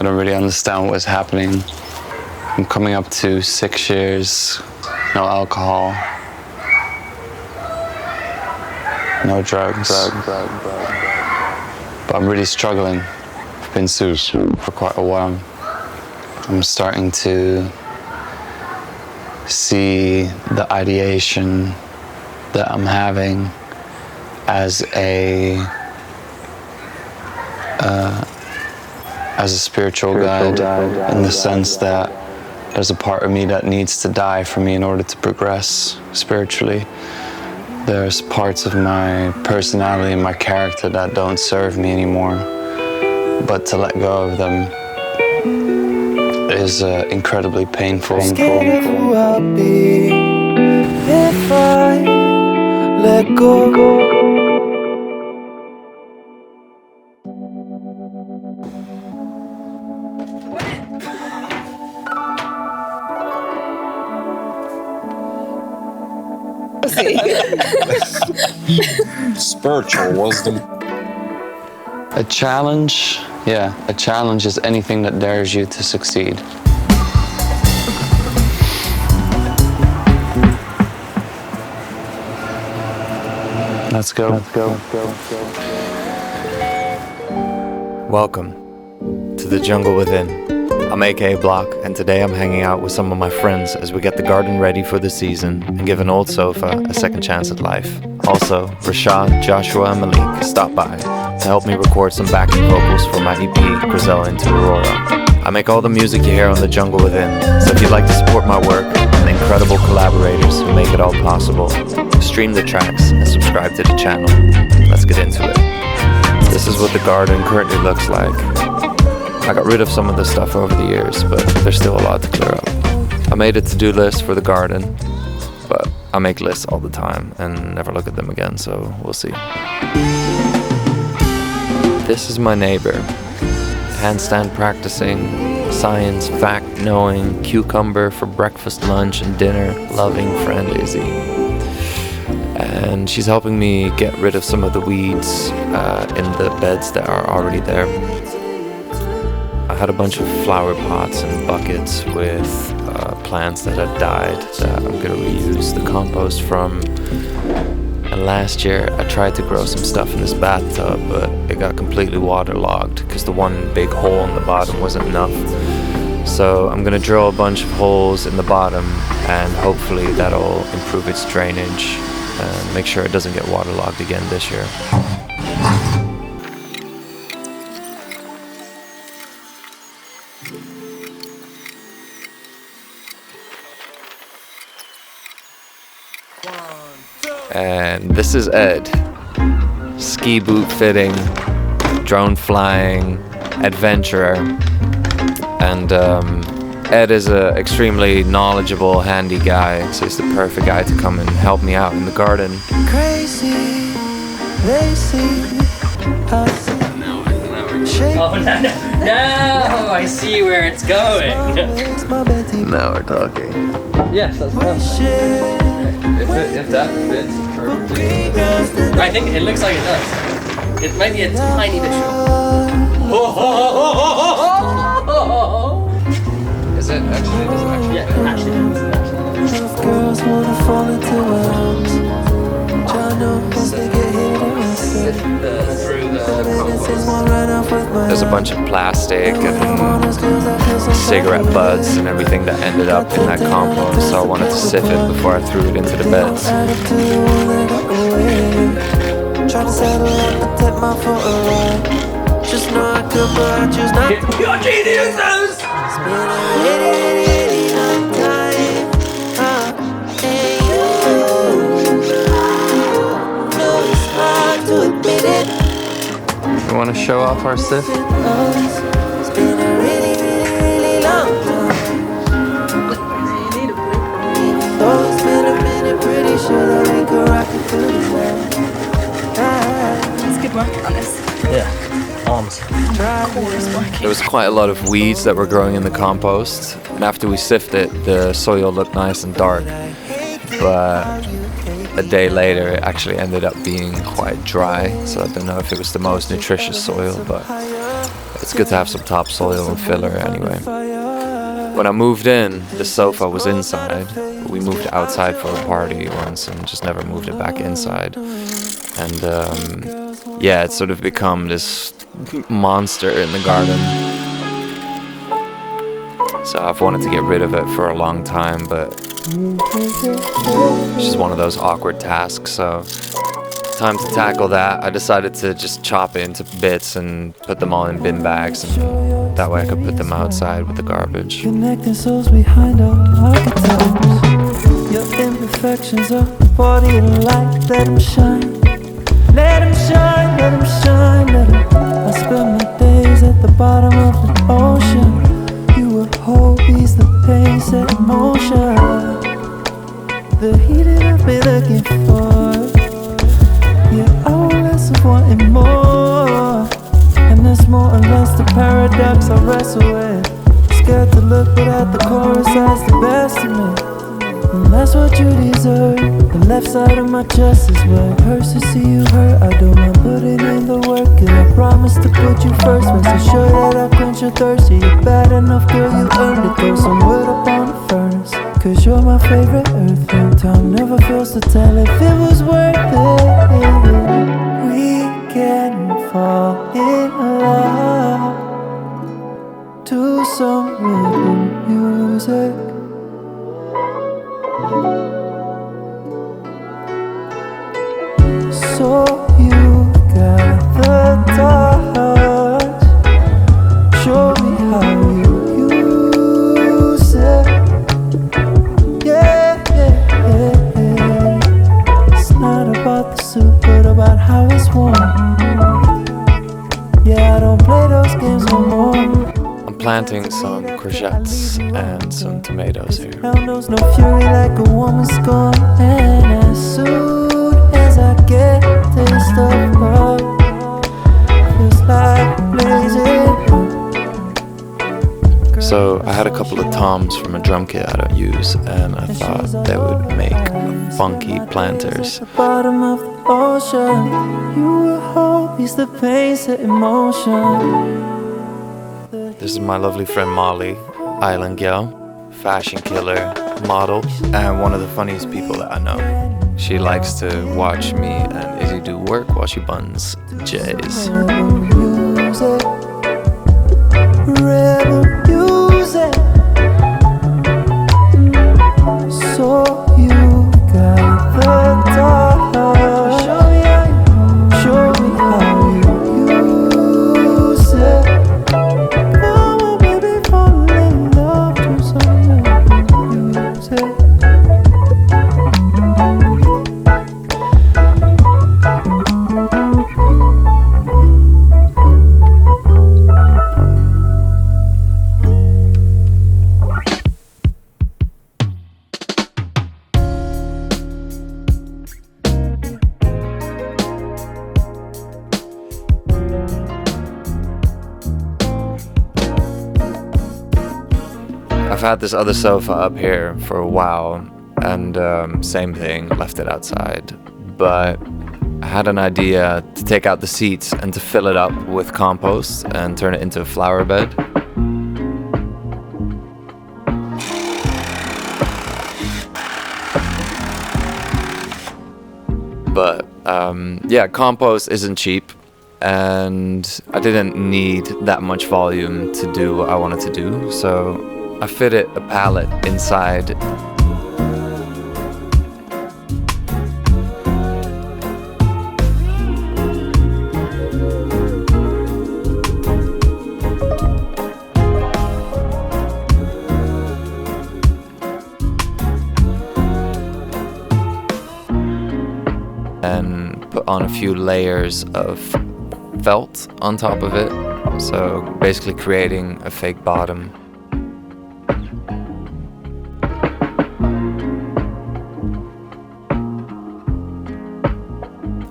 I don't really understand what's happening. I'm coming up to 6 years, no alcohol, no drugs. But I'm really struggling. I've been for quite a while. I'm starting to see the ideation that I'm having as a spiritual guide, in the sense that there's a part of me that needs to die for me in order to progress spiritually. There's parts of my personality and my character that don't serve me anymore, but to let go of them is incredibly painful. If I let go. Spiritual wisdom. A challenge, yeah, a challenge is anything that dares you to succeed. Let's go. Welcome to the Jungle Within. I'm aka Block, and today I'm hanging out with some of my friends as we get the garden ready for the season and give an old sofa a second chance at life. Also, Rashad, Joshua, and Malik stopped by to help me record some backing vocals for my EP, Grisaille to Aurora. I make all the music you hear on the Jungle Within, so if you'd like to support my work and the incredible collaborators who make it all possible, stream the tracks and subscribe to the channel. Let's get into it. This is what the garden currently looks like. I got rid of some of the stuff over the years, but there's still a lot to clear up. I made a to-do list for the garden, but I make lists all the time and never look at them again, so we'll see. This is my neighbor. Handstand practicing, science fact knowing, cucumber for breakfast, lunch, and dinner loving friend Issy. And she's helping me get rid of some of the weeds in the beds that are already there. I had a bunch of flower pots and buckets with plants that had died that I'm going to reuse the compost from. And last year I tried to grow some stuff in this bathtub, but it got completely waterlogged because the one big hole in the bottom wasn't enough. So I'm going to drill a bunch of holes in the bottom, and hopefully that'll improve its drainage and make sure it doesn't get waterlogged again this year. And this is Ed, ski boot fitting, drone flying, adventurer. And Ed is an extremely knowledgeable, handy guy, so he's the perfect guy to come and help me out in the garden. Crazy, they see us. Oh, no, I see where it's going. Now we're talking. Yes, that's perfect. If that fits perfectly. I think it looks like it does. It might be a tiny bit short. Is it actually? Yeah, it actually does. Girls wanna fall into arms. Once they get hit There's a bunch of plastic and cigarette butts and everything that ended up in that compost, so I wanted to sieve it before I threw it into the beds. You're geniuses! You want to show off our sieve? It's been a really, really long time. Though it's been a minute, pretty sure that we could rock it through the night. It's good work on this. Yeah, arms. There was quite a lot of weeds that were growing in the compost, and after we sifted it, the soil looked nice and dark. But a day later, it actually ended up being quite dry, so I don't know if it was the most nutritious soil, but it's good to have some topsoil and filler anyway. When I moved in, the sofa was inside. We moved outside for a party once and just never moved it back inside. And yeah, it's sort of become this monster in the garden. So I've wanted to get rid of it for a long time, but it's just one of those awkward tasks, so time to tackle that. I decided to just chop it into bits and put them all in bin bags, and that way I could put them outside with the garbage. Connecting souls behind our archetypes. Your imperfections are body and light. Let them shine. Let them shine, let them shine, let them. I spend my days at the bottom of the ocean. You will hold ease the pain, set in motion. The heat that I've been looking for. Yeah, I want less of wanting more. And there's more or less the paradox I wrestle with. Scared to look, but at the chorus that's the best of me. And that's what you deserve. The left side of my chest is where it hurts to see you hurt. I don't mind putting in the work, and I promise to put you first. Make sure that I quench your thirst. Yeah, you're bad enough, girl, you earned it. Throw some wood up on the furnace, cause you're my favorite earth. And time never fails to tell if it was worth it. We can fall in love to some rhythm music. So you got the touch. Show me how you use it. Yeah, yeah, yeah, yeah. It's not about the suit, but about how it's worn. Yeah, I don't play those games no more. I'm planting some courgettes and some tomatoes here. Now knows no fury like a woman's scorn. And as soon as I get taste of love, feels like blazing. So I had a couple of toms from a drum kit I don't use, and I thought they would make funky planters. At the bottom of the ocean, you will hold peace, the pain set in motion. This is my lovely friend Mollee, island gal, fashion killer, model, and one of the funniest people that I know. She likes to watch me and Issy do work while she buns J's. Rebel music. So you got the touch. Show me how you use it. Come on, baby, fall in love to some music. I've had this other sofa up here for a while, and same thing, left it outside. But I had an idea to take out the seats and to fill it up with compost and turn it into a flower bed. But yeah, compost isn't cheap, and I didn't need that much volume to do what I wanted to do, so I fitted a pallet inside. And put on a few layers of felt on top of it, so basically creating a fake bottom.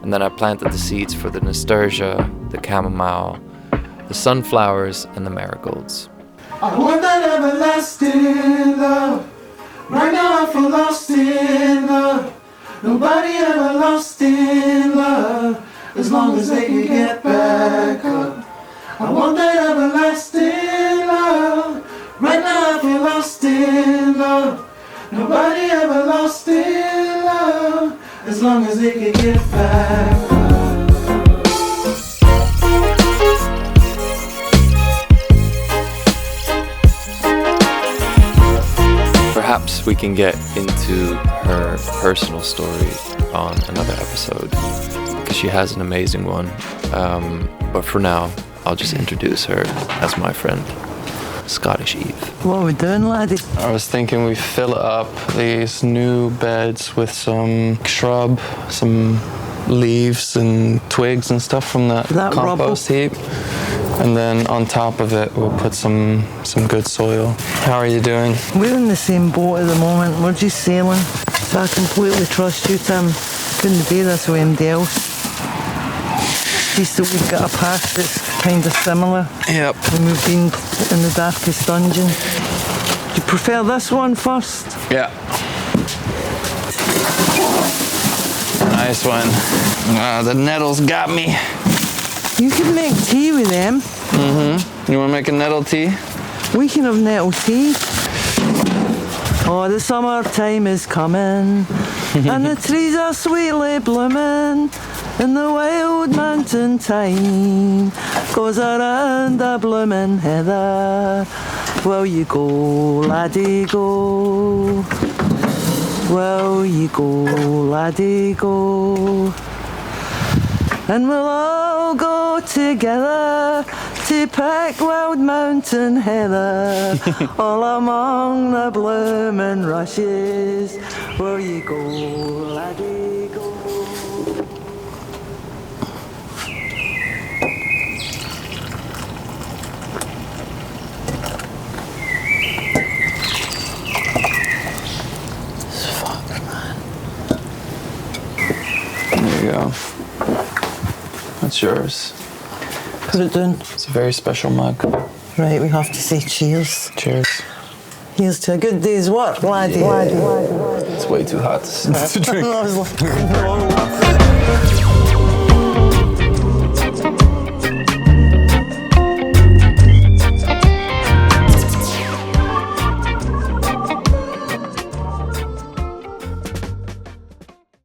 And then I planted the seeds for the nasturtia, the chamomile, the sunflowers, and the marigolds. I want that everlasting love. Right now I feel lost in love. Nobody ever lost in love. As long as they can get back up. I want that everlasting love. Right now I feel lost in love. Nobody ever lost in love as long as they can get back. Perhaps we can get into her personal story on another episode, because she has an amazing one. But for now, I'll just introduce her as my friend, Scottish Eve. What are we doing, laddie? I was thinking we fill up these new beds with some shrub, some leaves and twigs and stuff from that compost heap. And then on top of it, we'll put some good soil. How are you doing? We're in the same boat at the moment. We're just sailing. So I completely trust you, Tim. Couldn't do this with anybody else. Just that we've got a past that's kind of similar. Yep. And we've been in the darkest dungeon. Do you prefer this one first? Yeah. Nice one. The nettles got me. You can make tea with them. Mm-hmm. You want to make a nettle tea? We can have nettle tea. Oh, the summertime is coming, and the trees are sweetly blooming, and the wild mountain thyme goes around the blooming heather. Will you go, laddie, go? Will you go, laddie, go? And we'll all go together to pick wild mountain heather all among the blooming rushes. Where you go, laddie, go? Fuck, man. There you go. That's yours. Put it down. It's a very special mug. Right, we have to say cheers. Cheers. Here's to a good day's work, laddie. It's way too hot to drink. I was like,